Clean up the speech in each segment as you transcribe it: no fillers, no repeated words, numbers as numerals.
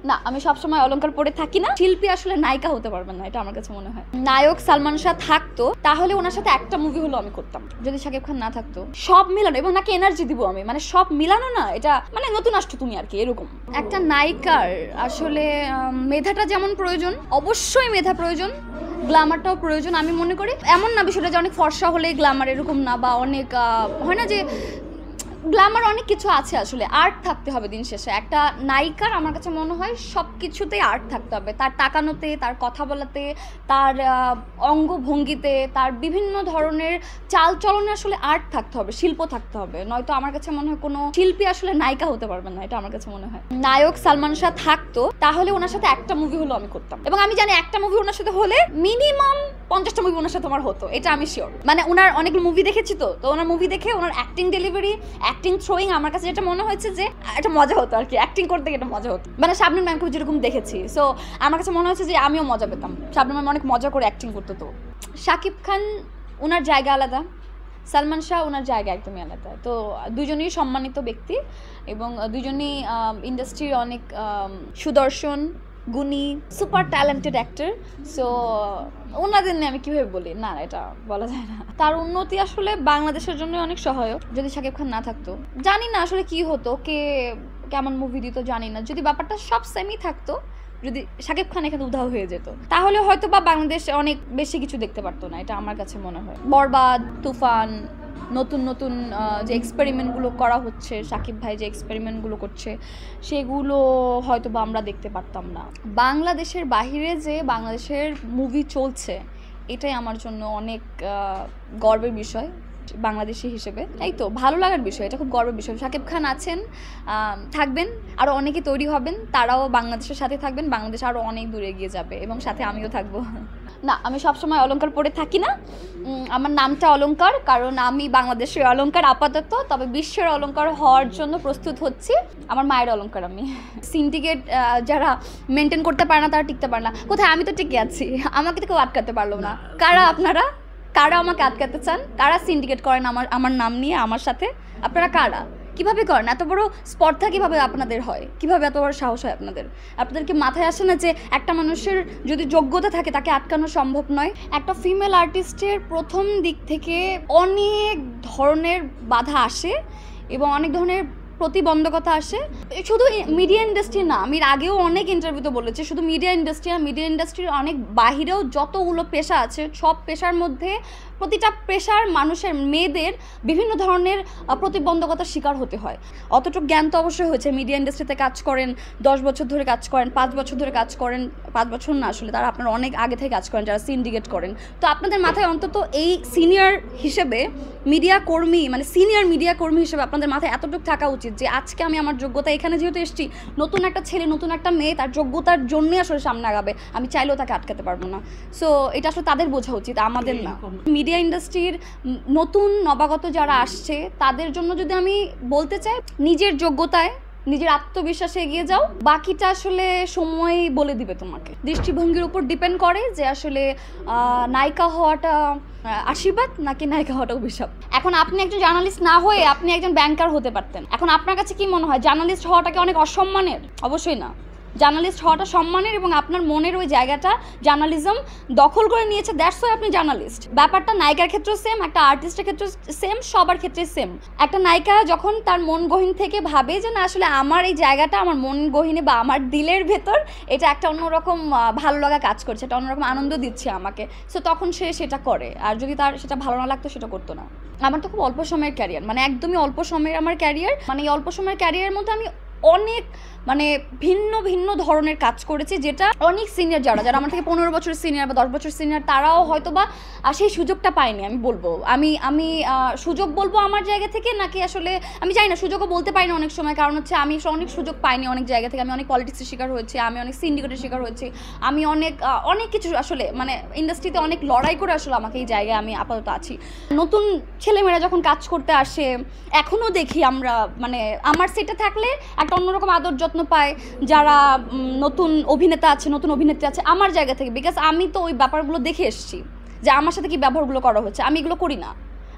না, আমি সবসময় অলংকার পরে থাকি না। শিল্পী আসলে নায়িকা হতে পারবেন না, এটা আমার কাছে মনে হয়। নায়ক সালমান শাহ থাকতো তাহলে ওনার সাথে একটা মুভি হলো আমি করতাম। যদি শাকিব খান না থাকতো, সব মিলানো এবং নাকি এনার্জি দিব আমি, মানে সব মিলানো না, এটা মানে নতুন আসতো তুমি আর কি, এরকম একটা নায়িকার আসলে মেধাটা যেমন প্রয়োজন, অবশ্যই মেধা প্রয়োজন, গ্ল্যামারটাও প্রয়োজন। আমি মনে করি এমন না বিষয়টা যে অনেক ফর্সা হলে গ্ল্যামার, এরকম না, বা অনেক হয় না যে গ্ল্যামার, অনেক কিছু আছে, আসলে আর্ট থাকতে হবে। দিন শেষে একটা নায়িকার আমার কাছে মনে হয় সব কিছুতেই আর্ট থাকতে হবে, তার তাকানোতে, তার কথা বলাতে, তার অঙ্গভঙ্গিতে, তার বিভিন্ন ধরনের চাল চলনে আসলে আর্ট থাকতে হবে, শিল্প থাকতে হবে। নয়তো আমার কাছে মনে হয় কোনো শিল্পী আসলে নায়িকা হতে পারবেন না, এটা আমার কাছে মনে হয়। নায়ক সালমান শাহ থাকতো তাহলে ওনার সাথে একটা মুভি হলো আমি করতাম, এবং আমি জানি একটা মুভি ওনার সাথে হলে মিনিমাম 50টা মুভি ওনার সাথে আমার হতো, এটা আমি শিওর। মানে ওনার অনেকগুলো মুভি দেখেছি, তো ওনার মুভি দেখে ওনার অ্যাক্টিং ডেলিভারি, অ্যাক্টিং থ্রোয়িং আমার কাছে যেটা মনে হয়েছে যে এটা মজা হতো আর কি, অ্যাক্টিং করতে গিয়ে এটা মজা হতো। মানে শাবনূর ম্যামকে যেরকম দেখেছি, সো আমার কাছে মনে হচ্ছে যে আমিও মজা পেতাম। শাবনূর ম্যাম অনেক মজা করে অ্যাক্টিং করতো। তো শাকিব খান ওনার জায়গা আলাদা, সালমান শাহ ওনার জায়গা একদমই আলাদা। তো দুজনেই সম্মানিত ব্যক্তি এবং দুজনেই ইন্ডাস্ট্রির অনেক সুদর্শন, গুণী, সুপার ট্যালেন্টেড অ্যাক্টর। সো ওনাদের নিয়ে আমি কীভাবে বলি, না এটা বলা যায় না। তার উন্নতি আসলে বাংলাদেশের জন্য অনেক সহায়ক। যদি শাকিব খান না থাকতো, জানি না আসলে কি হতো, কে কেমন মুভি দিত জানি না। যদি ব্যাপারটা সব সেমই থাকতো, যদি শাকিব খান এখানে উধাও হয়ে যেত, তাহলে হয়তো বা বাংলাদেশ অনেক বেশি কিছু দেখতে পারতো না, এটা আমার কাছে মনে হয়। বরবাদ, তুফান, নতুন নতুন যে এক্সপেরিমেন্টগুলো করা হচ্ছে, শাকিব ভাই যে এক্সপেরিমেন্টগুলো করছে, সেগুলো হয়তো বা আমরা দেখতে পারতাম না। বাংলাদেশের বাহিরে যে বাংলাদেশের মুভি চলছে, এটাই আমার জন্য অনেক গর্বের বিষয় বাংলাদেশি হিসেবে। এই তো ভালো লাগার বিষয়, এটা খুব গর্বের বিষয়। শাকিব খান আছেন, থাকবেন, আরও অনেকে তৈরি হবেন, তারাও বাংলাদেশের সাথে থাকবেন, বাংলাদেশ আরও অনেক দূরে এগিয়ে যাবে এবং সাথে আমিও থাকবো। না, আমি সবসময় অলংকার পরে থাকি না। আমার নামটা অলংকার, কারণ আমি বাংলাদেশের অলংকার আপাতত, তবে বিশ্বের অলংকার হওয়ার জন্য প্রস্তুত হচ্ছি। আমার মায়ের অলংকার আমি। সিন্ডিকেট যারা মেনটেন করতে পারে না, তারা টিকতে পারে না। কোথায়? আমি তো টিকে আছি, আমাকে তো কেউ আটকাতে পারলো না। কারা আপনারা? কারা আমাকে আটকাতে চান? কারা সিন্ডিকেট করেন আমার নাম নিয়ে আমার সাথে? আপনারা কারা? কিভাবে করেন? এত বড় স্পর্ধা কিভাবে আপনাদের হয়? কিভাবে এত বড় সাহস হয় আপনাদেরকে মাথায় আসে না যে একটা মানুষের যদি যোগ্যতা থাকে তাকে আটকানো সম্ভব নয়? একটা ফিমেল আর্টিস্টের প্রথম দিক থেকে অনেক ধরনের বাধা আসে এবং অনেক ধরনের প্রতিবন্ধকতা আসে। শুধু মিডিয়া ইন্ডাস্ট্রি না, আমি আগেও অনেক ইন্টারভিউতে বলেছি, শুধু মিডিয়া ইন্ডাস্ট্রি না, মিডিয়া ইন্ডাস্ট্রির অনেক বাহিরেও যতগুলো পেশা আছে, সব পেশার মধ্যে প্রতিটা পেশার মানুষের, মেয়েদের বিভিন্ন ধরনের প্রতিবন্ধকতার শিকার হতে হয়। অতটুকু জ্ঞান তো অবশ্যই হয়েছে। মিডিয়া ইন্ডাস্ট্রিতে কাজ করেন, 10 বছর ধরে কাজ করেন, 5 বছর ধরে কাজ করেন, 5 বছর না আসলে, তারা আপনারা অনেক আগে থেকে কাজ করেন যারা সিন্ডিকেট করেন। তো আপনাদের মাথায় অন্তত এই সিনিয়র হিসেবে মিডিয়া কর্মী, মানে সিনিয়র মিডিয়া কর্মী হিসেবে আপনাদের মাথায় এতটুকু থাকা উচিত যে আজকে আমি আমার যোগ্যতা, এখানে যেহেতু এসেছি, নতুন একটা ছেলে, নতুন একটা মেয়ে তার যোগ্যতার জন্যই আসলে সামনে আগাবে, আমি চাইলেও তাকে আটকাতে পারবো না। সো এটা আসলে তাদের বোঝা উচিত, আমাদের না। মিডিয়া ইন্ডাস্ট্রির নতুন নবাগত যারা আসছে তাদের জন্য যদি আমি বলতে চাই, নিজের যোগ্যতায়, নিজের আত্মবিশ্বাসে এগিয়ে যাও, বাকিটা আসলে সময় বলে দিবে তোমাকে। দৃষ্টিভঙ্গির উপর ডিপেন্ড করে যে আসলে নায়িকা হওয়াটা আশীর্বাদ নাকি নায়িকা হওয়াটা অভিশাপ। এখন আপনি একজন জার্নালিস্ট না হয়ে আপনি একজন ব্যাংকার হতে পারতেন। এখন আপনার কাছে কি মনে হয় জার্নালিস্ট হওয়াটাকে অনেক অসম্মানের? অবশ্যই না, জার্নালিস্ট হওয়াটা সম্মানের, এবং আপনার মনের ওই জায়গাটা জার্নালিজম দখল করে নিয়েছে, দ্যাটস ওয়াই আপনি জার্নালিস্ট। ব্যাপারটা নায়িকার ক্ষেত্রেও সেম, একটা আর্টিস্টের ক্ষেত্রে সেম, সবার ক্ষেত্রে সেম। একটা নায়িকা যখন তার মন গহীন থেকে ভাবে যে না আসলে আমার এই জায়গাটা, আমার মন গহীনে বা আমার দিলের ভেতর এটা একটা অন্যরকম ভালো লাগা কাজ করছে, এটা অন্যরকম আনন্দ দিচ্ছে আমাকে, সো তখন সে সেটা করে। আর যদি তার সেটা ভালো না লাগতো, সেটা করতো না। আমার তো খুব অল্প সময়ের ক্যারিয়ার, মানে একদমই অল্প সময়ের আমার ক্যারিয়ার। মানে এই অল্প সময়ের ক্যারিয়ারের মধ্যে আমি অনেক মানে ভিন্ন ভিন্ন ধরনের কাজ করেছি, যেটা অনেক সিনিয়র যারা আমার থেকে 15 বছরের সিনিয়র বা 10 বছর সিনিয়র, তারাও হয়তো বা সেই সুযোগটা পায়নি। আমি বলবো, আমি সুযোগ বলবো আমার জায়গা থেকে, নাকি আসলে আমি জানি না, সুযোগও বলতে পারি না অনেক সময়, কারণ হচ্ছে আমি অনেক সুযোগ পাইনি অনেক জায়গা থেকে। আমি অনেক পলিটিক্সের শিকার হয়েছি, আমি অনেক সিন্ডিকেটের শিকার হয়েছি, আমি অনেক কিছু আসলে মানে ইন্ডাস্ট্রিতে অনেক লড়াই করে আসলে আমাকে এই জায়গায় আমি আপাতত আছি। নতুন ছেলেমেয়েরা যখন কাজ করতে আসে, এখনও দেখি আমরা, মানে আমার সেটা থাকলে একটা অন্যরকম আদর যত্ন পায় যারা নতুন অভিনেতা আছে, নতুন অভিনেত্রী আছে আমার জায়গা থেকে, বিকজ আমি তো ওই ব্যাপারগুলো দেখে এসেছি যে আমার সাথে কি ব্যবহারগুলো করা হচ্ছে। আমি এগুলো করি না,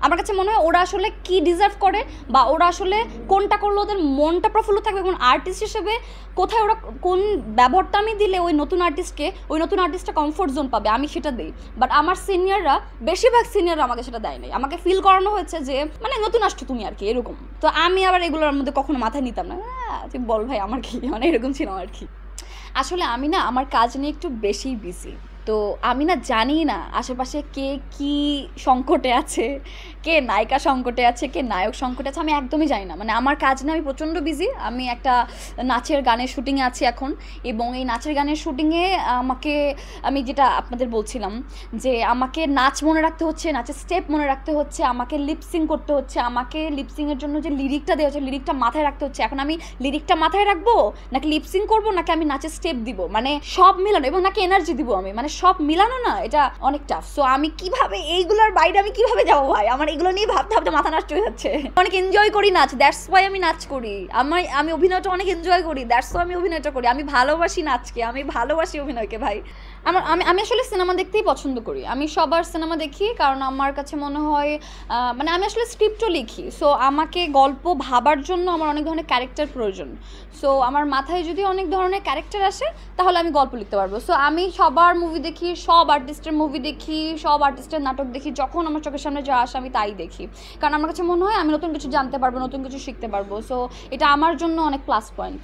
আমার কাছে মনে হয় ওরা আসলে কি ডিজার্ভ করে বা ওরা আসলে কোনটা করলে ওদের মনটা প্রফুল্ল থাকবে, এবং আর্টিস্ট হিসেবে কোথায় ওরা কোন ব্যবহারটা আমি দিলে ওই নতুন আর্টিস্টটা কমফোর্ট জোন পাবে, আমি সেটা দিই। বাট আমার সিনিয়ররা, বেশিরভাগ সিনিয়ররা আমাকে সেটা দেয় নাই। আমাকে ফিল করানো হয়েছে যে মানে নতুন আসছো তুমি আর কি, এরকম। তো আমি আবার এগুলোর মধ্যে কখনো মাথায় নিতাম না, তুই বল ভাই আমার কি, মানে এরকম ছিল আর কি। আসলে আমি না আমার কাজ নিয়ে একটু বেশি বিজি, তো আমি না জানি না আশেপাশে কে কি সংকটে আছে, কে নায়িকা সংকটে আছে, কে নায়ক সংকটে আছে, আমি একদমই জানি না। মানে আমার কাজ নিয়ে আমি প্রচণ্ড বিজি। আমি একটা নাচের গানের শুটিংয়ে আছি এখন, এবং এই নাচের গানের শুটিংয়ে আমি যেটা আপনাদের বলছিলাম যে আমাকে নাচ মনে রাখতে হচ্ছে, নাচের স্টেপ মনে রাখতে হচ্ছে, আমাকে লিপসিং করতে হচ্ছে, আমাকে লিপসিংয়ের জন্য যে লিরিকটা দেওয়া হচ্ছে লিরিকটা মাথায় রাখতে হচ্ছে। এখন আমি লিরিকটা মাথায় রাখবো নাকি লিপসিং করবো নাকি আমি নাচের স্টেপ দিব, মানে সব মিলানো, এবং নাকি এনার্জি দিব আমি, মানে সব মিলানো না, এটা অনেক টাফ। সো আমি কিভাবে এইগুলোর বাইরে আমি কিভাবে যাবো ভাই, আমার এগুলো নিয়ে ভাবতে ভাবতে মাথা নষ্ট হয়ে যাচ্ছে। অনেক এনজয় করি নাচ, দ্যাটস ওয়াই আমি নাচ করি। আমি অভিনয়টা অনেক এনজয় করি, দ্যাটস ওয়াই আমি অভিনয়টা করি। আমি ভালোবাসি নাচকে, আমি ভালোবাসি অভিনয়কে ভাই। আমি আসলে সিনেমা দেখতেই পছন্দ করি। আমি সবার সিনেমা দেখি, কারণ আমার কাছে মনে হয় মানে আমি আসলে স্ক্রিপ্টও লিখি। সো আমাকে গল্প ভাবার জন্য আমার অনেক ধরনের ক্যারেক্টার প্রয়োজন। সো আমার মাথায় যদি অনেক ধরনের ক্যারেক্টার আসে তাহলে আমি গল্প লিখতে পারবো। সো আমি সবার মুভি দেখি, সব আর্টিস্টের মুভি দেখি, সব আর্টিস্টের নাটক দেখি, যখন আমার চোখের সামনে যা আসে আমি তাই দেখি, কারণ আমার কাছে মনে হয় আমি নতুন কিছু জানতে পারবো, নতুন কিছু শিখতে পারবো। সো এটা আমার জন্য অনেক প্লাস পয়েন্ট।